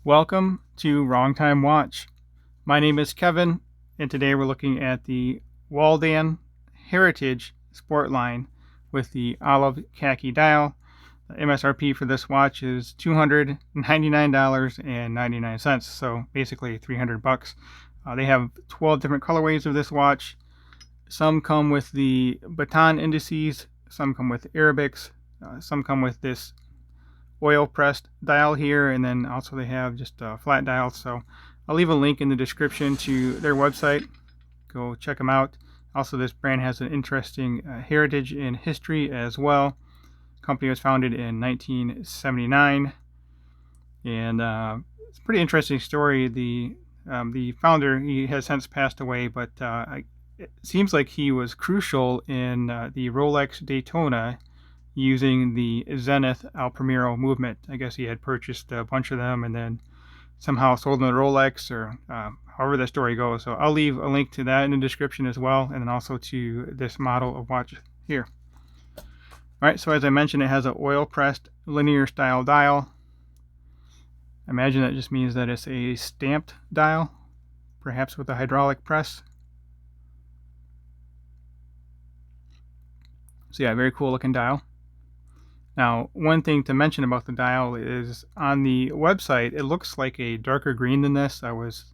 Welcome to Wrong Time Watch. My name is Kevin, and today we're looking at the Waldan Heritage Sportline with the olive khaki dial. The MSRP for this watch is $299.99, so basically $300. They have 12 different colorways of this watch. Some come with the baton indices, some come with Arabics, some come with this oil pressed dial here, and then also they have just flat dials. So I'll leave a link in the description to their website. Go check them out. Also, this brand has an interesting heritage and history as well. The company was founded in 1979, and it's a pretty interesting story. The founder, he has since passed away, but it seems like he was crucial in the Rolex Daytona using the Zenith Al Primero movement. I guess he had purchased a bunch of them and then somehow sold them to Rolex, or however the story goes. So I'll leave a link to that in the description as well, and then also to this model of watch here. All right, so as I mentioned, it has an oil pressed linear style dial. I imagine that just means that it's a stamped dial, perhaps with a hydraulic press. So yeah, very cool looking dial. Now, one thing to mention about the dial is on the website, it looks like a darker green than this. I was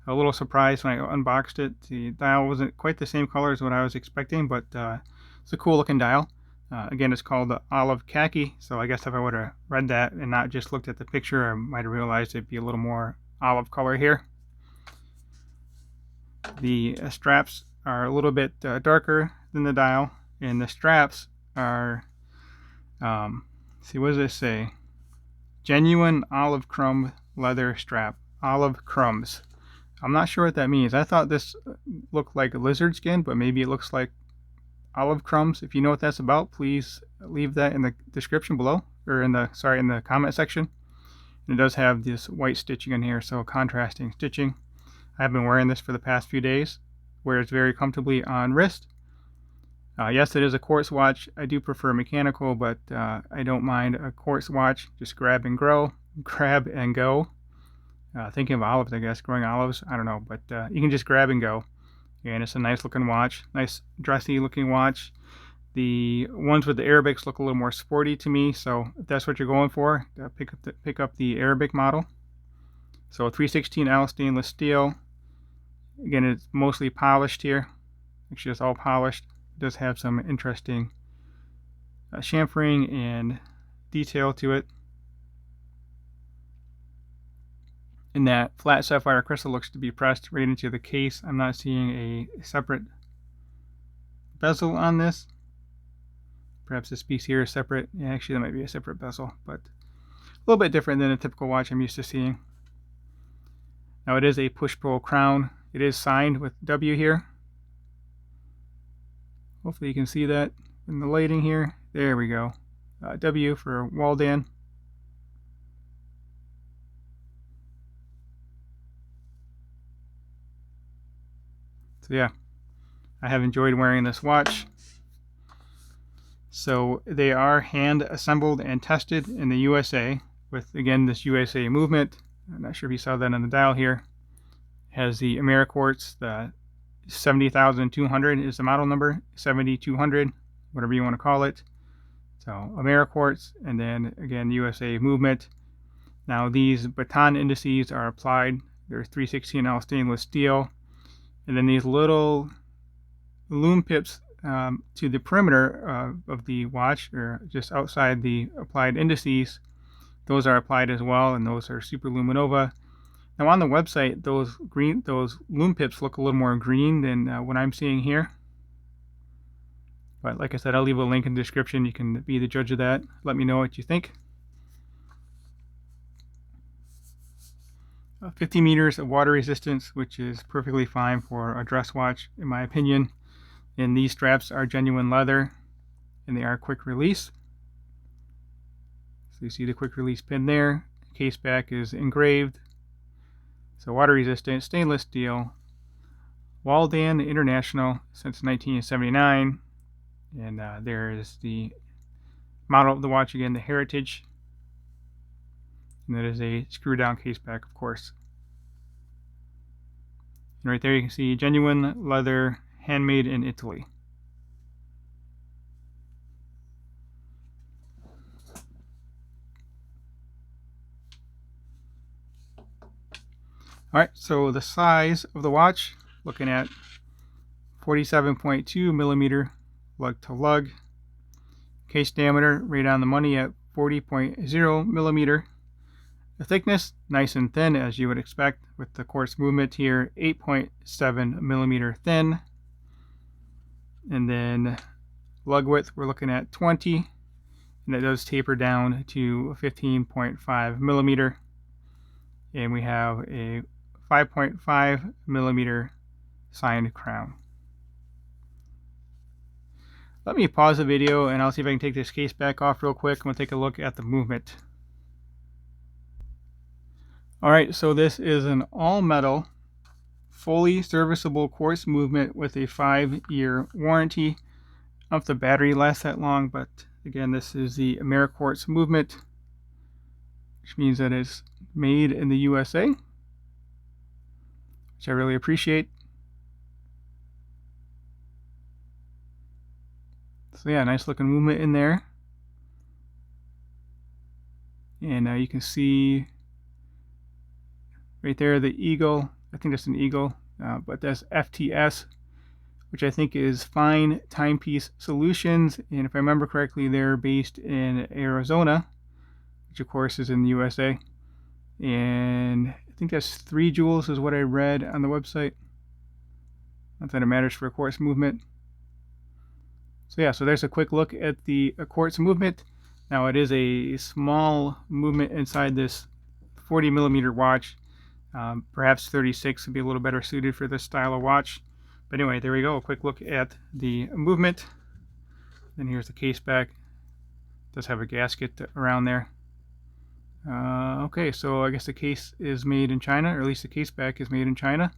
a little surprised when I unboxed it. The dial wasn't quite the same color as what I was expecting, but it's a cool looking dial. Again, it's called the olive khaki, so I guess if I would have read that and not just looked at the picture, I might have realized it'd be a little more olive color here. The straps are a little bit darker than the dial, and the straps are see, what does this say? Genuine olive crumb leather strap. Olive crumbs. I'm not sure what that means. I thought this looked like lizard skin, but maybe it looks like olive crumbs. If you know what that's about, please leave that in the description below, or in the comment section. And it does have this white stitching in here, so contrasting stitching. I've been wearing this for the past few days. Wears very comfortably on wrist. Yes, it is a quartz watch. I do prefer mechanical, but I don't mind a quartz watch. Just grab and go. Thinking of olives, I guess, growing olives. I don't know, but you can just grab and go. And it's a nice looking watch, nice dressy looking watch. The ones with the Arabics look a little more sporty to me, so if that's what you're going for, pick up the Arabic model. So 316L stainless steel. Again, it's mostly polished here. Actually, it's all polished. Does have some interesting chamfering and detail to it. And that flat sapphire crystal looks to be pressed right into the case. I'm not seeing a separate bezel on this. Perhaps this piece here is separate. Yeah, actually, that might be a separate bezel, but a little bit different than a typical watch I'm used to seeing. Now, it is a push-pull crown. It is signed with W here. Hopefully you can see that in the lighting here. There we go. W for Waldan. So yeah, I have enjoyed wearing this watch. So they are hand assembled and tested in the USA with, again, this USA movement. I'm not sure if you saw that on the dial here. It has the AmeriQuartz, the 70,200 is the model number, 7200, whatever you want to call it. So AmeriQuartz, and then again USA movement. Now these baton indices are applied. They're 316L stainless steel, and then these little lume pips to the perimeter of the watch, or just outside the applied indices, those are applied as well, and those are super luminova. Now on the website, those lume pips look a little more green than what I'm seeing here. But like I said, I'll leave a link in the description. You can be the judge of that. Let me know what you think. 50 meters of water resistance, which is perfectly fine for a dress watch, in my opinion. And these straps are genuine leather, and they are quick release. So you see the quick release pin there. Case back is engraved. So water resistant, stainless steel, Waldan International since 1979. And there is the model of the watch again, the Heritage. And that is a screw down case back, of course. And right there you can see genuine leather, handmade in Italy. Alright, so the size of the watch, looking at 47.2 millimeter lug to lug. Case diameter right on the money at 40.0 millimeter. The thickness, nice and thin as you would expect with the quartz movement here, 8.7 millimeter thin. And then lug width, we're looking at 20, and it does taper down to 15.5 millimeter. And we have a 5.5 millimeter signed crown. Let me pause the video and I'll see if I can take this case back off real quick. I'm going to take a look at the movement. Alright, so this is an all-metal, fully serviceable quartz movement with a 5-year warranty. I don't know if the battery lasts that long, but again, this is the AmeriQuartz movement, which means that it's made in the USA, which I really appreciate. So yeah, nice looking movement in there. And you can see right there the eagle. I think that's an eagle, but that's FTS, which I think is Fine Timepiece Solutions. And if I remember correctly, they're based in Arizona, which of course is in the USA. And I think that's 3 jewels is what I read on the website. Not that it matters for a quartz movement. So yeah, so there's a quick look at the quartz movement. Now it is a small movement inside this 40 millimeter watch. Perhaps 36 would be a little better suited for this style of watch. But anyway, there we go. A quick look at the movement. Then here's the case back. It does have a gasket around there. Okay, so I guess the case is made in China, or at least the case back is made in China.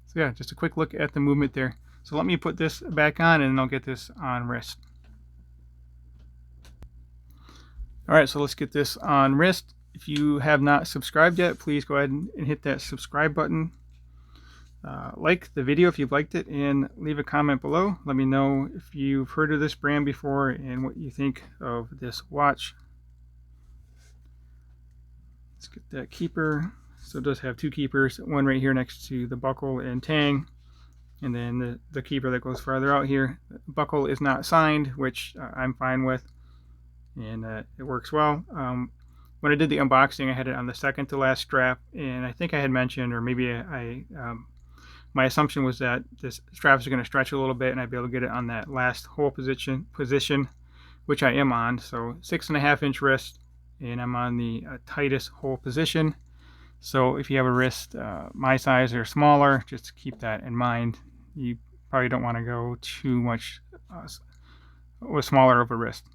So yeah, just a quick look at the movement there. So let me put this back on and then I'll get this on wrist. Alright, so let's get this on wrist. If you have not subscribed yet, please go ahead and hit that subscribe button. Like the video if you've liked it, and leave a comment below. Let me know if you've heard of this brand before and what you think of this watch. Let's get that keeper. So it does have 2 keepers, one right here next to the buckle and tang, and then the keeper that goes farther out here. The buckle is not signed, which I'm fine with, and it works well. When I did the unboxing, I had it on the second to last strap, and I think I had mentioned, or maybe my assumption was that this strap is going to stretch a little bit and I'd be able to get it on that last hole position, which I am on. So 6.5 inch wrist, and I'm on the tightest hole position. So if you have a wrist my size or smaller, just keep that in mind. You probably don't want to go too much with smaller of a wrist.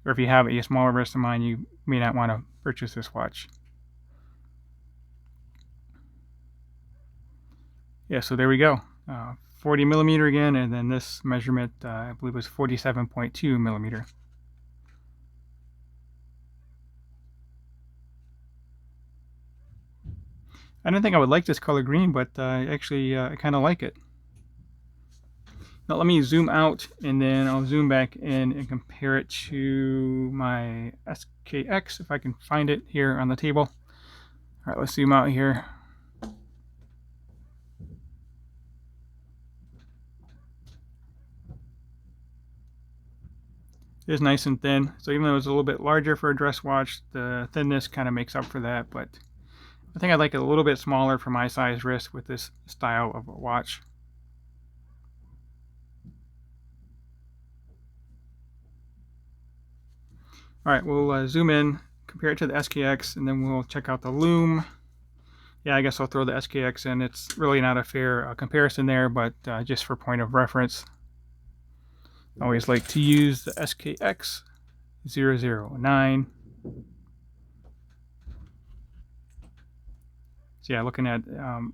Or if you have a smaller wrist than mine, you may not want to purchase this watch. Yeah, so there we go. 40 millimeter again, and then this measurement I believe was 47.2 millimeter. I didn't think I would like this color green, but actually I kind of like it. Now let me zoom out and then I'll zoom back in and compare it to my SKX if I can find it here on the table. Alright, let's zoom out here. It is nice and thin, so even though it's a little bit larger for a dress watch, the thinness kind of makes up for that, but I think I'd like it a little bit smaller for my size wrist with this style of a watch. Alright, we'll zoom in, compare it to the SKX, and then we'll check out the loom. Yeah, I guess I'll throw the SKX in. It's really not a fair comparison there, but just for point of reference. I always like to use the SKX 009. So yeah, looking at the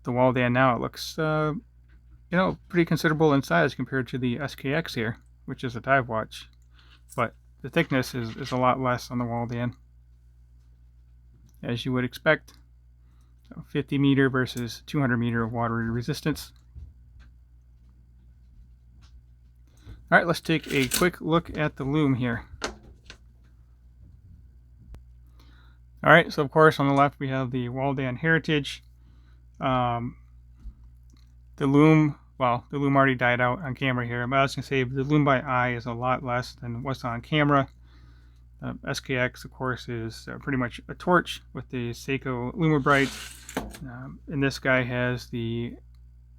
Waldan now, it looks pretty considerable in size compared to the SKX here, which is a dive watch. But the thickness is a lot less on the Waldan, as you would expect. So 50 meter versus 200 meter of water resistance. All right, let's take a quick look at the loom here. All right, so of course on the left we have the Waldan Heritage. The loom, well, the loom already died out on camera here, but I was going to say the loom by eye is a lot less than what's on camera. SKX, of course, is pretty much a torch with the Seiko Lumibright. And this guy has the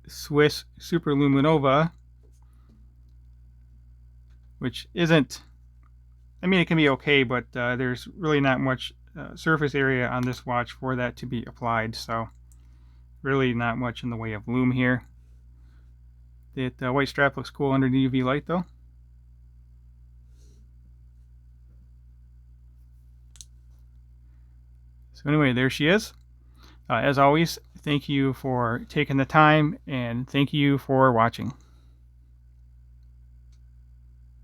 Swiss Super Luminova, which isn't, I mean, it can be okay, but there's really not much surface area on this watch for that to be applied, so really not much in the way of loom here. That white strap looks cool under the UV light, though. So anyway, there she is. As always, thank you for taking the time, and thank you for watching.